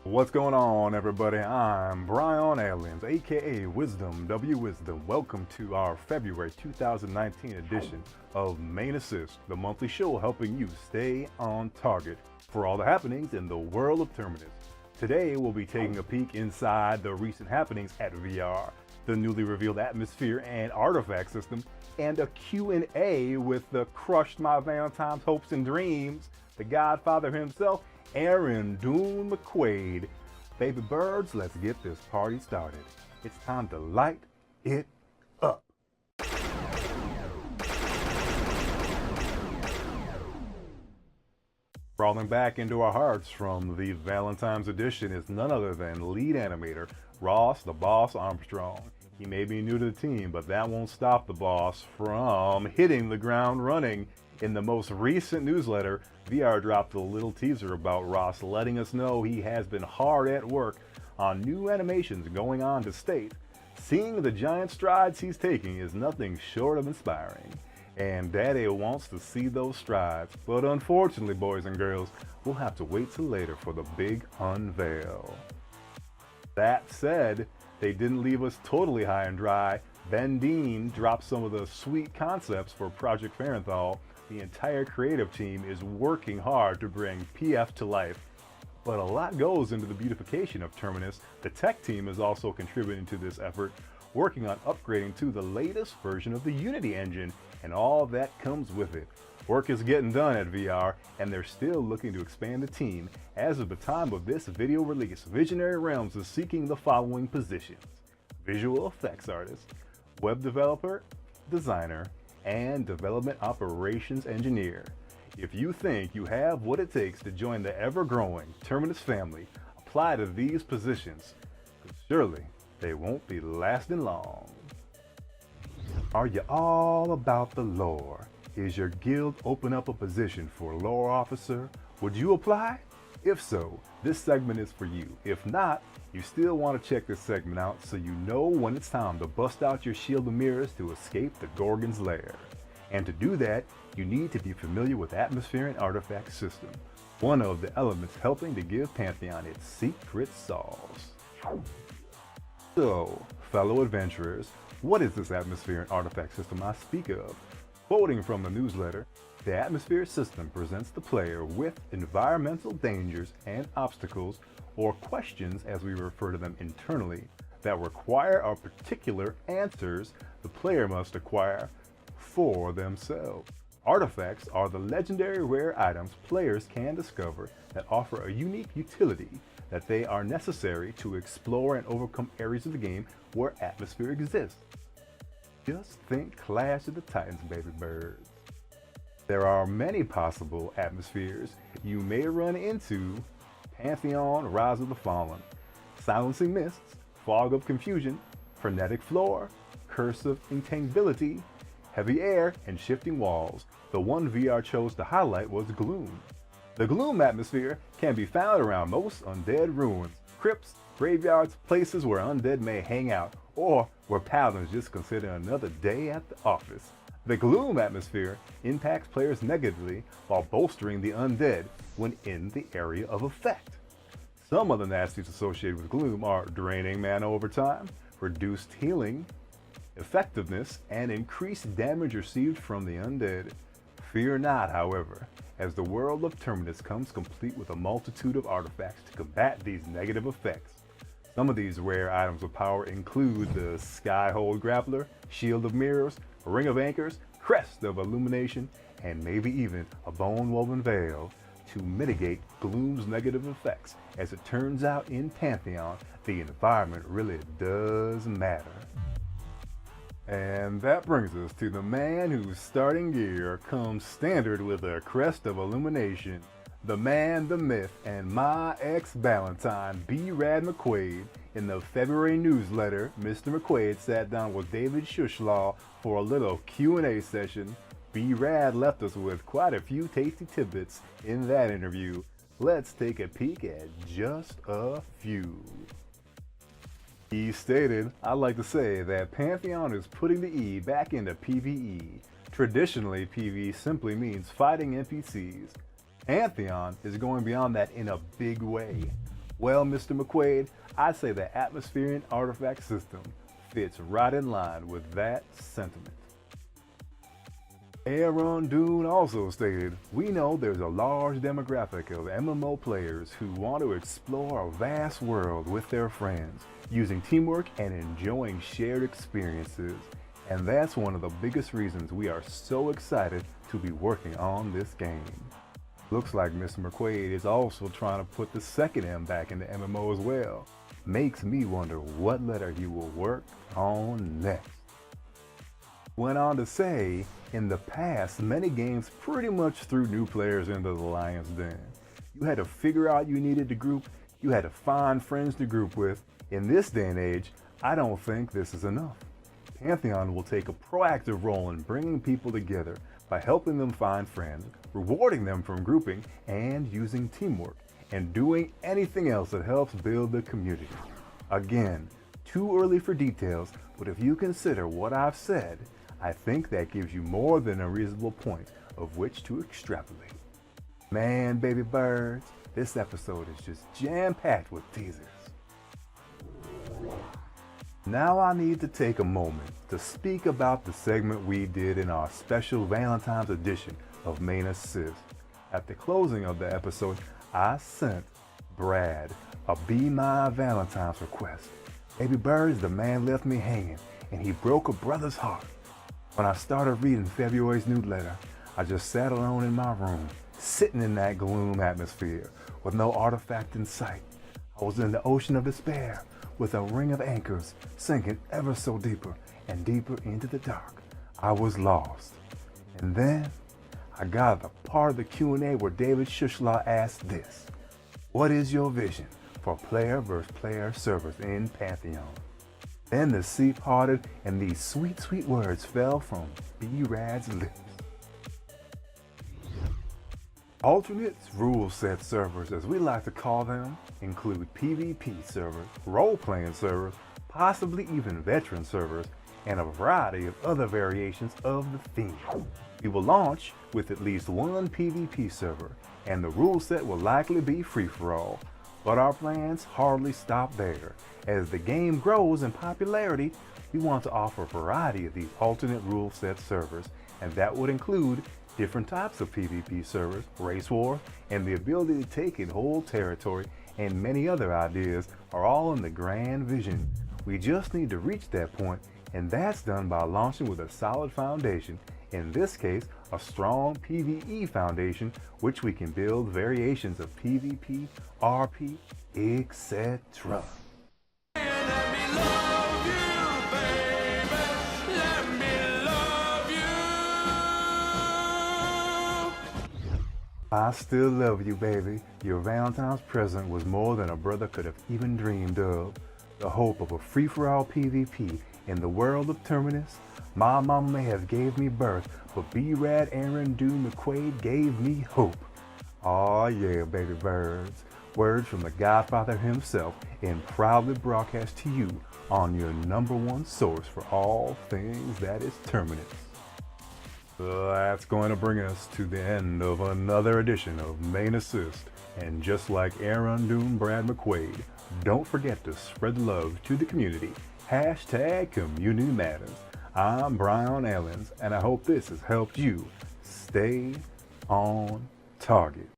What's going on, everybody? I'm Brian Aliens, aka Wisdom W Wisdom. Welcome to our February 2019 edition of Main Assist, the monthly show helping you stay on target for all the happenings in the world of Terminus. Today, we'll be taking a peek inside the recent happenings at VR, the newly revealed atmosphere and artifact system, and a Q&A with the crushed my Valentine's hopes and dreams, the Godfather himself, Air-ah-dune McQuaid. Baby birds, let's get this party started. It's time to light it up. Crawling back into our hearts from the Valentine's edition is none other than lead animator Ross the Boss Armstrong. He may be new to the team, but that won't stop the boss from hitting the ground running. In the most recent newsletter, VR dropped a little teaser about Ross, letting us know he has been hard at work on new animations going on to state, seeing the giant strides he's taking is nothing short of inspiring. And Daddy wants to see those strides, but unfortunately, boys and girls, we'll have to wait till later for the big unveil. That said, they didn't leave us totally high and dry. Ben Dean dropped some of the sweet concepts for Project Fahrenthal. The entire creative team is working hard to bring PF to life. But a lot goes into the beautification of Terminus. The tech team is also contributing to this effort, working on upgrading to the latest version of the Unity engine, and all that comes with it. Work is getting done at VR, and they're still looking to expand the team. As of the time of this video release, Visionary Realms is seeking the following positions: visual effects artist, web developer, designer, and development operations engineer. If you think you have what it takes to join the ever-growing Terminus family, apply to these positions, because surely they won't be lasting long. Are you all about the lore? Is your guild open up a position for lore officer? Would you apply? If so, this segment is for you. If not, you still want to check this segment out so you know when it's time to bust out your shield of mirrors to escape the Gorgon's lair. And to do that, you need to be familiar with Atmosphere and Artifact System, one of the elements helping to give Pantheon its secret sauce. So, fellow adventurers, what is this Atmosphere and Artifact System I speak of? Quoting from the newsletter, the Atmosphere system presents the player with environmental dangers and obstacles, or questions as we refer to them internally, that require a particular answers the player must acquire for themselves. Artifacts are the legendary rare items players can discover that offer a unique utility, that they are necessary to explore and overcome areas of the game where atmosphere exists. Just think Clash of the Titans, baby birds. There are many possible atmospheres you may run into: Pantheon, Rise of the Fallen, Silencing Mists, Fog of Confusion, Frenetic Floor, Curse of Intangibility, Heavy Air, and Shifting Walls. The one VR chose to highlight was Gloom. The Gloom atmosphere can be found around most undead ruins, crypts, graveyards, places where undead may hang out, or where paladins just consider another day at the office. The Gloom atmosphere impacts players negatively while bolstering the undead when in the area of effect. Some of the nasties associated with Gloom are draining mana over time, reduced healing, effectiveness, and increased damage received from the undead. Fear not, however, as the world of Terminus comes complete with a multitude of artifacts to combat these negative effects. Some of these rare items of power include the Skyhold Grappler, Shield of Mirrors, Ring of Anchors, Crest of Illumination, and maybe even a Bone-Woven Veil to mitigate Gloom's negative effects. As it turns out in Pantheon, the environment really does matter. And that brings us to the man whose starting gear comes standard with a Crest of Illumination. The man, the myth, and my ex-Valentine, B-Rad McQuaid. In the February newsletter, Mr. McQuaid sat down with David Shushlaw for a little Q&A session. B-Rad left us with quite a few tasty tidbits in that interview. Let's take a peek at just a few. He stated, "I'd like to say that Pantheon is putting the E back into PvE. Traditionally, PvE simply means fighting NPCs. Pantheon is going beyond that in a big way. Well, Mr. McQuaid, I'd say the atmosphere and artifact system fits right in line with that sentiment. Air-ah-dune also stated, "We know there's a large demographic of MMO players who want to explore a vast world with their friends, using teamwork and enjoying shared experiences. And that's one of the biggest reasons we are so excited to be working on this game." Looks like Mr. McQuaid is also trying to put the second M back into MMO as well. Makes me wonder what letter he will work on next. Went on to say, in the past, many games pretty much threw new players into the lion's den. You had to figure out you needed to group, you had to find friends to group with. In this day and age, I don't think this is enough. Pantheon will take a proactive role in bringing people together by helping them find friends, rewarding them from grouping and using teamwork, and doing anything else that helps build the community. Again, too early for details, but if you consider what I've said, I think that gives you more than a reasonable point of which to extrapolate. Man, baby birds, this episode is just jam-packed with teasers. Now I need to take a moment to speak about the segment we did in our special Valentine's edition of Main Assist. At the closing of the episode, I sent Brad a Be My Valentine's request. Baby Birds, the man left me hanging, and he broke a brother's heart. When I started reading February's newsletter, I just sat alone in my room, sitting in that gloom atmosphere, with no artifact in sight. I was in the ocean of despair, with a ring of anchors sinking ever so deeper and deeper into the dark. I was lost. And then I got the part of the Q&A where David Shushlaw asked this: "What is your vision for player versus player servers in Pantheon?" Then the sea parted and these sweet, sweet words fell from B-Rad's lips. Alternate rule set servers, as we like to call them, include PvP servers, role-playing servers, possibly even veteran servers, and a variety of other variations of the theme. We will launch with at least one PvP server, and the rule set will likely be free-for-all. But our plans hardly stop there. As the game grows in popularity, we want to offer a variety of these alternate rule set servers, and that would include different types of PvP servers, race war, and the ability to take and hold territory, and many other ideas are all in the grand vision. We just need to reach that point, and that's done by launching with a solid foundation, in this case, a strong PvE foundation, which we can build variations of PvP, RP, etc. I still love you, baby. Your Valentine's present was more than a brother could have even dreamed of. The hope of a free-for-all PvP in the world of Terminus. My mama may have gave me birth, but B-Rad Air-ah-dune McQuaid gave me hope. Aw yeah, baby birds. Words from the Godfather himself, and proudly broadcast to you on your #1 source for all things that is Terminus. That's going to bring us to the end of another edition of Main Assist. And just like Air-ah-dune Brad McQuaid, don't forget to spread the love to the community. #Community Matters. I'm Brian Ellens, and I hope this has helped you stay on target.